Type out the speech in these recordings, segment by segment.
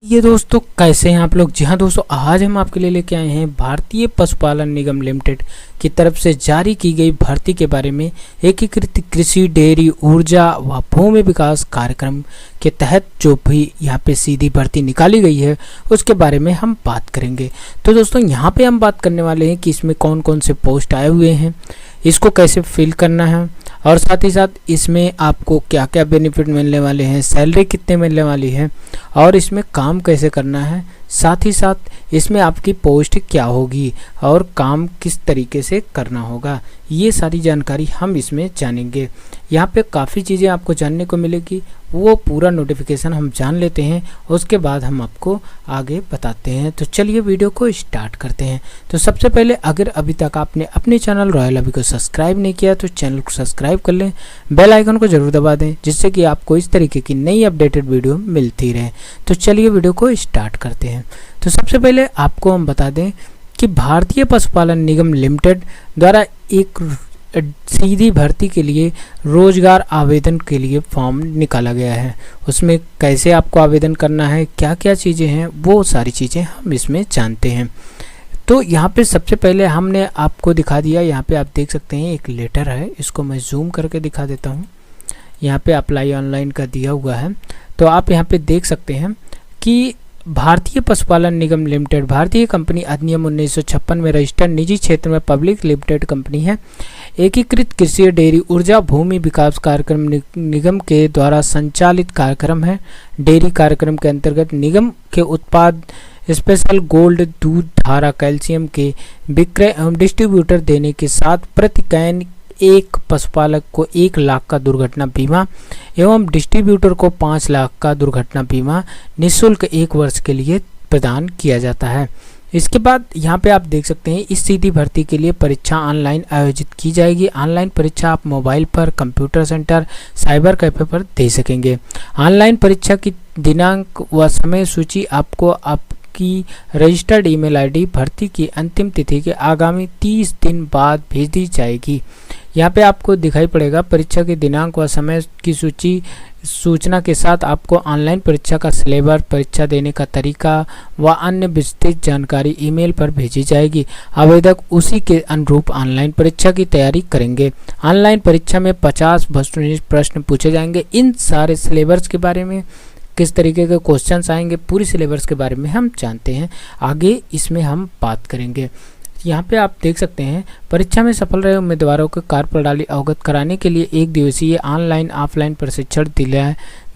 ये दोस्तों कैसे हैं आप लोग। जी हाँ दोस्तों, आज हम आपके लिए लेके आए हैं भारतीय पशुपालन निगम लिमिटेड की तरफ से जारी की गई भर्ती के बारे में। एकीकृत कृषि डेयरी ऊर्जा व भूमि विकास कार्यक्रम के तहत जो भी यहाँ पे सीधी भर्ती निकाली गई है उसके बारे में हम बात करेंगे। तो दोस्तों यहाँ पे हम बात करने वाले हैं कि इसमें कौन कौन से पोस्ट आए हुए हैं, इसको कैसे फिल करना है और साथ ही साथ इसमें आपको क्या क्या बेनिफिट मिलने वाले हैं, सैलरी कितने मिलने वाली है और इसमें काम कैसे करना है, साथ ही साथ इसमें आपकी पोस्ट क्या होगी और काम किस तरीके से करना होगा। ये सारी जानकारी हम इसमें जानेंगे। यहाँ पे काफ़ी चीज़ें आपको जानने को मिलेगी, वो पूरा नोटिफिकेशन हम जान लेते हैं, उसके बाद हम आपको आगे बताते हैं। तो चलिए वीडियो को स्टार्ट करते हैं। तो सबसे पहले अगर अभी तक आपने अपने चैनल रॉयल अभी को सब्सक्राइब नहीं किया तो चैनल को सब्सक्राइब कर लें, बेल आइकन को जरूर दबा दें जिससे कि आपको इस तरीके की नई अपडेटेड वीडियो मिलती रहे। तो चलिए वीडियो को स्टार्ट करते हैं। तो सबसे पहले आपको हम बता दें कि भारतीय पशुपालन निगम लिमिटेड द्वारा एक सीधी भर्ती के लिए रोजगार आवेदन के लिए फॉर्म निकाला गया है। उसमें कैसे आपको आवेदन करना है, क्या क्या चीज़ें हैं, वो सारी चीज़ें हम इसमें जानते हैं। तो यहाँ पे सबसे पहले हमने आपको दिखा दिया, यहाँ पे आप देख सकते हैं एक लेटर है, इसको मैं जूम करके दिखा देता हूँ। यहाँ पे अप्लाई ऑनलाइन का दिया हुआ है। तो आप यहाँ पे देख सकते हैं कि भारतीय पशुपालन निगम लिमिटेड भारतीय कंपनी अधिनियम 1956 में रजिस्टर्ड निजी क्षेत्र में पब्लिक लिमिटेड कंपनी है। एकीकृत कृषि डेयरी ऊर्जा भूमि विकास कार्यक्रम निगम के द्वारा संचालित कार्यक्रम है। डेयरी कार्यक्रम के अंतर्गत निगम के उत्पाद स्पेशल गोल्ड दूध धारा कैल्शियम के विक्रय एवं डिस्ट्रीब्यूटर देने के साथ प्रति कैन एक पशुपालक को 1 लाख का दुर्घटना बीमा एवं डिस्ट्रीब्यूटर को 5 लाख का दुर्घटना बीमा निःशुल्क 1 वर्ष के लिए प्रदान किया जाता है। इसके बाद यहाँ पे आप देख सकते हैं इस सीधी भर्ती के लिए परीक्षा ऑनलाइन आयोजित की जाएगी। ऑनलाइन परीक्षा आप मोबाइल पर, कंप्यूटर सेंटर, साइबर कैफे पर दे सकेंगे। ऑनलाइन परीक्षा की दिनांक व समय सूची आपको आपकी रजिस्टर्ड ईमेल आईडी भर्ती की अंतिम तिथि के आगामी 30 दिन बाद भेज दी जाएगी। यहाँ पे आपको दिखाई पड़ेगा परीक्षा के दिनांक व समय की सूचना के साथ आपको ऑनलाइन परीक्षा का सिलेबस, परीक्षा देने का तरीका व अन्य विस्तृत जानकारी ईमेल पर भेजी जाएगी। आवेदक उसी के अनुरूप ऑनलाइन परीक्षा की तैयारी करेंगे। ऑनलाइन परीक्षा में 50 वस्तुनिष्ठ प्रश्न पूछे जाएंगे। इन सारे सिलेबस के बारे में, किस तरीके के क्वेश्चंस आएंगे, पूरी सिलेबस के बारे में हम जानते हैं, आगे इसमें हम बात करेंगे। यहाँ पे आप देख सकते हैं परीक्षा में सफल रहे उम्मीदवारों को कार्य प्रणाली अवगत कराने के लिए 1 दिवसीय ऑनलाइन ऑफलाइन प्रशिक्षण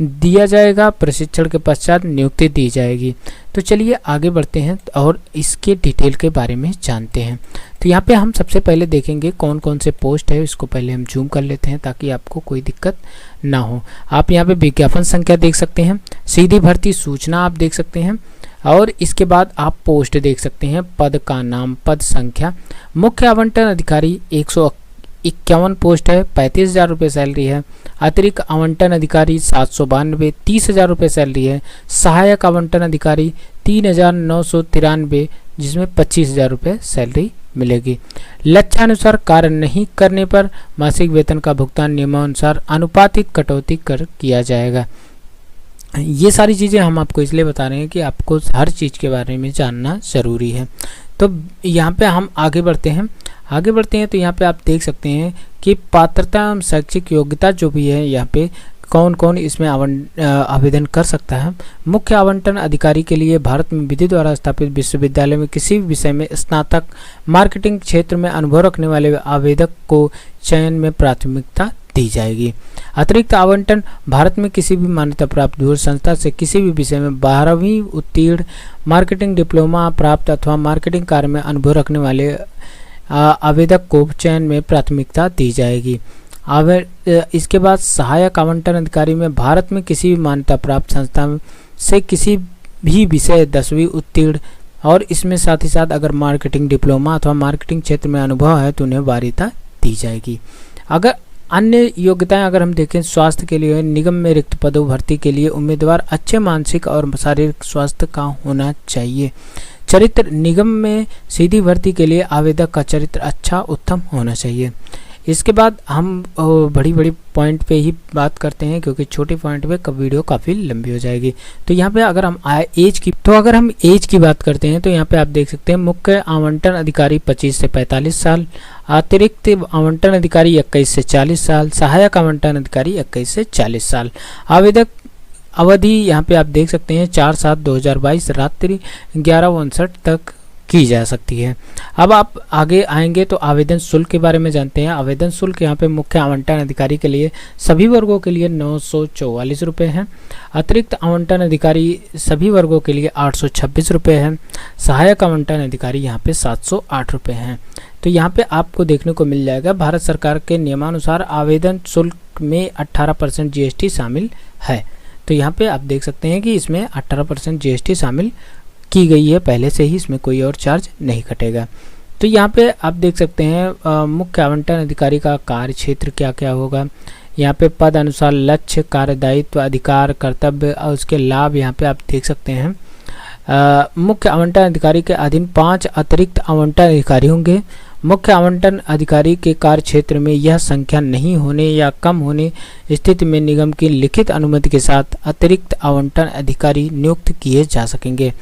दिया जाएगा। प्रशिक्षण के पश्चात नियुक्ति दी जाएगी। तो चलिए आगे बढ़ते हैं और इसके डिटेल के बारे में जानते हैं। तो यहाँ पे हम सबसे पहले देखेंगे कौन कौन से पोस्ट है। इसको पहले हम जूम कर लेते हैं ताकि आपको कोई दिक्कत ना हो। आप यहाँ पे विज्ञापन संख्या देख सकते हैं, सीधी भर्ती सूचना आप देख सकते हैं और इसके बाद आप पोस्ट देख सकते हैं, पद का नाम, पद संख्या। मुख्य आवंटन अधिकारी 151 पोस्ट है, 35,000 रुपये सैलरी है। अतिरिक्त आवंटन अधिकारी 792, 30,000 रुपये सैलरी है। सहायक आवंटन अधिकारी 3,993 जिसमें 25,000 रुपये सैलरी मिलेगी। लक्ष्यानुसार कार्य नहीं करने पर मासिक वेतन का भुगतान नियमानुसार अनुपातिक कटौती कर किया जाएगा। ये सारी चीज़ें हम आपको इसलिए बता रहे हैं कि आपको हर चीज़ के बारे में जानना ज़रूरी है। तो यहाँ पे हम आगे बढ़ते हैं। तो यहाँ पे आप देख सकते हैं कि पात्रता एवं शैक्षिक योग्यता जो भी है, यहाँ पे कौन कौन इसमें आवेदन कर सकता है। मुख्य आवंटन अधिकारी के लिए भारत में विधि द्वारा स्थापित विश्वविद्यालय में किसी भी विषय में स्नातक मार्केटिंग क्षेत्र में अनुभव रखने वाले आवेदक को चयन में प्राथमिकता दी जाएगी। अतिरिक्त आवंटन भारत में किसी भी मान्यता प्राप्त दूर संस्था से किसी भी विषय में 12वीं उत्तीर्ण, मार्केटिंग डिप्लोमा प्राप्त अथवा मार्केटिंग कार्य में अनुभव रखने वाले आवेदक को चयन में प्राथमिकता दी जाएगी। इसके बाद सहायक आवंटन अधिकारी में भारत में किसी भी मान्यता प्राप्त संस्था से किसी भी विषय 10वीं उत्तीर्ण और इसमें साथ ही साथ अगर मार्केटिंग डिप्लोमा अथवा मार्केटिंग क्षेत्र में अनुभव है तो उन्हें वरीयता दी जाएगी। अगर अन्य योग्यताएं अगर हम देखें, स्वास्थ्य के लिए निगम में रिक्त पदों भर्ती के लिए उम्मीदवार अच्छे मानसिक और शारीरिक स्वास्थ्य का होना चाहिए। चरित्र निगम में सीधी भर्ती के लिए आवेदक का चरित्र अच्छा उत्तम होना चाहिए। इसके बाद हम बड़ी बड़ी पॉइंट पे ही बात करते हैं, क्योंकि छोटे पॉइंट पे वीडियो काफ़ी लंबी हो जाएगी। तो यहाँ पे अगर हम एज की बात करते हैं तो यहाँ पे आप देख सकते हैं मुख्य आवंटन अधिकारी 25 से 45 साल, अतिरिक्त आवंटन अधिकारी 21 से 40 साल, सहायक आवंटन अधिकारी 21 से 40 साल। आवेदक अवधि यहाँ पे आप देख सकते हैं 4/7/2022 रात्रि 11:59 तक की जा सकती है। अब आप आगे आएंगे तो आवेदन शुल्क के बारे में जानते हैं। आवेदन शुल्क यहाँ पे मुख्य आवंटन अधिकारी के लिए सभी वर्गों के लिए 944 रुपये हैं, अतिरिक्त आवंटन अधिकारी सभी वर्गों के लिए 826 रुपये हैं, सहायक आवंटन अधिकारी यहाँ पे 708 रुपये हैं। तो यहाँ पे आपको देखने को मिल जाएगा भारत सरकार के नियमानुसार आवेदन शुल्क में 18% GST शामिल है। तो यहाँ पे आप देख सकते हैं कि इसमें 18% GST शामिल की गई है पहले से ही, इसमें कोई और चार्ज नहीं कटेगा। तो यहाँ पे आप देख सकते हैं मुख्य आवंटन अधिकारी का कार्य क्षेत्र क्या क्या होगा। यहाँ पे पद अनुसार लक्ष्य, कार्यदायित्व, अधिकार, कर्तव्य और उसके लाभ यहाँ पे आप देख सकते हैं। मुख्य आवंटन अधिकारी के अधीन 5 अतिरिक्त आवंटन अधिकारी होंगे। मुख्य आवंटन अधिकारी के कार्य क्षेत्र में यह संख्या नहीं होने या कम होने स्थिति में निगम की लिखित अनुमति के साथ अतिरिक्त आवंटन अधिकारी नियुक्त किए जा सकेंगे।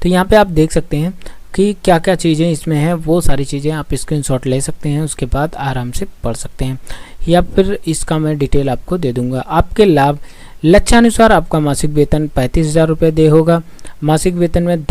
तो यहाँ पे आप देख सकते हैं कि क्या क्या चीज़ें इसमें हैं, वो सारी चीज़ें आप स्क्रीनशॉट ले सकते हैं, उसके बाद आराम से पढ़ सकते हैं, या फिर इसका मैं डिटेल आपको दे दूंगा। आपके लाभ लक्ष्यानुसार आपका मासिक वेतन 35,000 रुपये दे होगा। मासिक वेतन में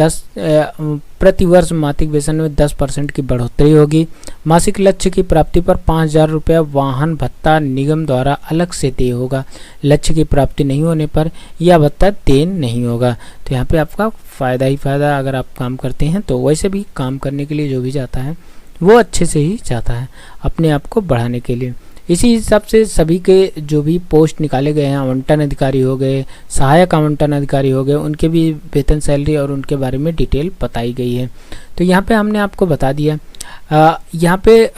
प्रति वर्ष मासिक वेतन में 10% की बढ़ोतरी होगी। मासिक लक्ष्य की प्राप्ति पर 5,000 रुपये वाहन भत्ता निगम द्वारा अलग से दे होगा। लक्ष्य की प्राप्ति नहीं होने पर यह भत्ता दे नहीं होगा। तो यहाँ पे आपका फ़ायदा ही फ़ायदा, अगर आप काम करते हैं तो वैसे भी काम करने के लिए जो भी जाता है वो अच्छे से ही जाता है अपने आप को बढ़ाने के लिए। इसी हिसाब से सभी के जो भी पोस्ट निकाले गए हैं, आवंटन अधिकारी हो गए, सहायक आवंटन अधिकारी हो गए, उनके भी वेतन, सैलरी और उनके बारे में डिटेल बताई गई है। तो यहाँ पे हमने आपको बता दिया। यहाँ पे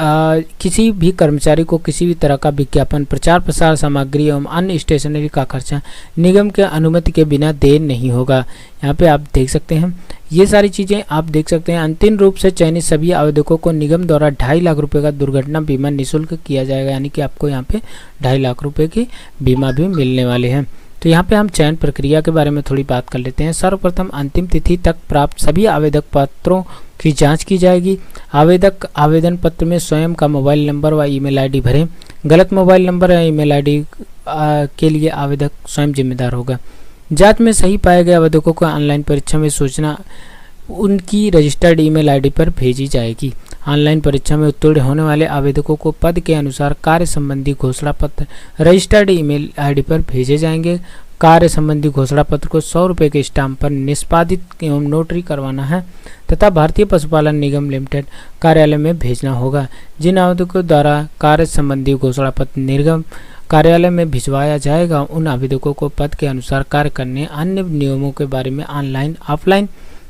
किसी भी कर्मचारी को किसी भी तरह का विज्ञापन, प्रचार प्रसार सामग्री एवं अन्य स्टेशनरी का खर्चा निगम के अनुमति के बिना दे नहीं होगा। यहाँ पे आप देख सकते हैं ये सारी चीज़ें आप देख सकते हैं। अंतिम रूप से चयनित सभी आवेदकों को निगम द्वारा 2.5 लाख रुपये का दुर्घटना बीमा निःशुल्क किया जाएगा, यानी कि आपको यहाँ पे 2.5 लाख रुपये की बीमा भी मिलने वाले हैं। तो यहाँ पे हम चयन प्रक्रिया के बारे में थोड़ी बात कर लेते हैं। सर्वप्रथम अंतिम तिथि तक प्राप्त सभी आवेदक पत्रों की जांच की जाएगी। आवेदक आवेदन पत्र में स्वयं का मोबाइल नंबर व ईमेल आईडी भरें। गलत मोबाइल नंबर या ईमेल आईडी के लिए आवेदक स्वयं जिम्मेदार होगा। जांच में सही पाए गए आवेदकों को ऑनलाइन परीक्षा में सूचना उनकी रजिस्टर्ड ईमेल आईडी पर भेजी जाएगी। ऑनलाइन परीक्षा में उत्तीर्ण होने वाले आवेदकों को पद के अनुसार कार्य संबंधी घोषणा पत्र रजिस्टर्ड ईमेल आईडी पर भेजे जाएंगे। कार्य संबंधी घोषणा पत्र को 100 रुपये के स्टाम्प पर निष्पादित एवं नोटरी करवाना है तथा भारतीय पशुपालन निगम लिमिटेड कार्यालय में भेजना होगा। जिन आवेदकों द्वारा कार्य संबंधी घोषणा पत्र निगम कार्यालय में भिजवाया जाएगा, उन आवेदकों को पद के अनुसार कार्य करने अन्य नियमों के बारे में ऑनलाइन ऑफलाइन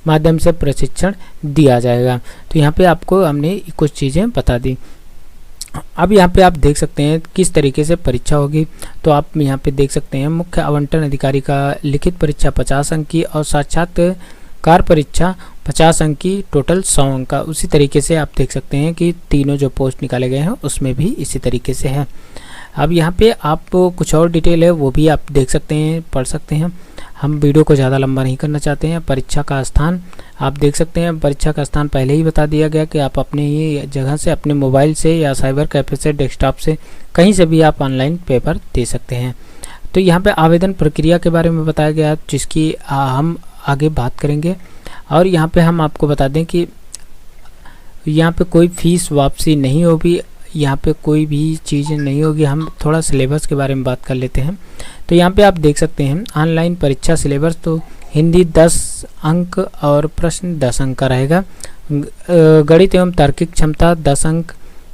माध्यम से प्रशिक्षण दिया जाएगा। तो यहाँ पे आपको हमने कुछ चीज़ें बता दी। अब यहाँ पे आप देख सकते हैं किस तरीके से परीक्षा होगी। तो आप यहाँ पे देख सकते हैं मुख्य आवंटन अधिकारी का लिखित परीक्षा 50 अंक की और साक्षात्कार परीक्षा 50 अंक की, टोटल 100 अंक का। उसी तरीके से आप देख सकते हैं कि तीनों जो पोस्ट निकाले गए हैं उसमें भी इसी तरीके से है। अब यहाँ पे आप कुछ और डिटेल है वो भी आप देख सकते हैं, पढ़ सकते हैं। हम वीडियो को ज़्यादा लंबा नहीं करना चाहते हैं। परीक्षा का स्थान आप देख सकते हैं। परीक्षा का स्थान पहले ही बता दिया गया कि आप अपने ही जगह से, अपने मोबाइल से या साइबर कैफे से, डेस्कटॉप से, कहीं से भी आप ऑनलाइन पेपर दे सकते हैं। तो यहाँ पे आवेदन प्रक्रिया के बारे में बताया गया जिसकी हम आगे बात करेंगे। और यहाँ पे हम आपको बता दें कि यहाँ पे कोई फीस वापसी नहीं होगी, यहाँ पे कोई भी चीज़ नहीं होगी। हम थोड़ा सिलेबस के बारे में बात कर लेते हैं। तो यहाँ पे आप देख सकते हैं ऑनलाइन परीक्षा सिलेबस तो हिंदी 10 अंक और प्रश्न 10 अंक का रहेगा। गणित एवं तार्किक क्षमता 10 अंक,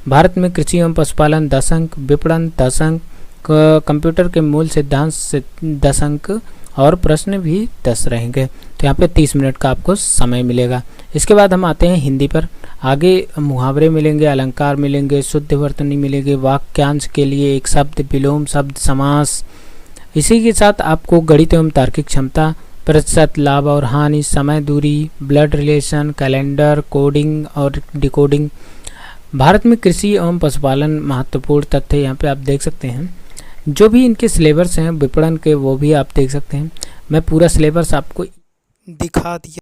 भारत में कृषि एवं पशुपालन 10 अंक, विपणन 10 अंक, कंप्यूटर के मूल सिद्धांत से 10 अंक और प्रश्न भी 10 रहेंगे। तो यहाँ पे 30 मिनट का आपको समय मिलेगा। इसके बाद हम आते हैं हिंदी पर। आगे मुहावरे मिलेंगे, अलंकार मिलेंगे, शुद्ध वर्तनी मिलेंगे, वाक्यांश के लिए एक शब्द, विलोम शब्द, समास। इसी के साथ आपको गणित एवं तार्किक क्षमता, प्रतिशत, लाभ और हानि, समय, दूरी, ब्लड रिलेशन, कैलेंडर, कोडिंग और डिकोडिंग, भारत में कृषि एवं पशुपालन महत्वपूर्ण तथ्य यहाँ पे आप देख सकते हैं। जो भी इनके सिलेबस हैं विपणन के वो भी आप देख सकते हैं। मैं पूरा सिलेबस आपको दिखा दिया।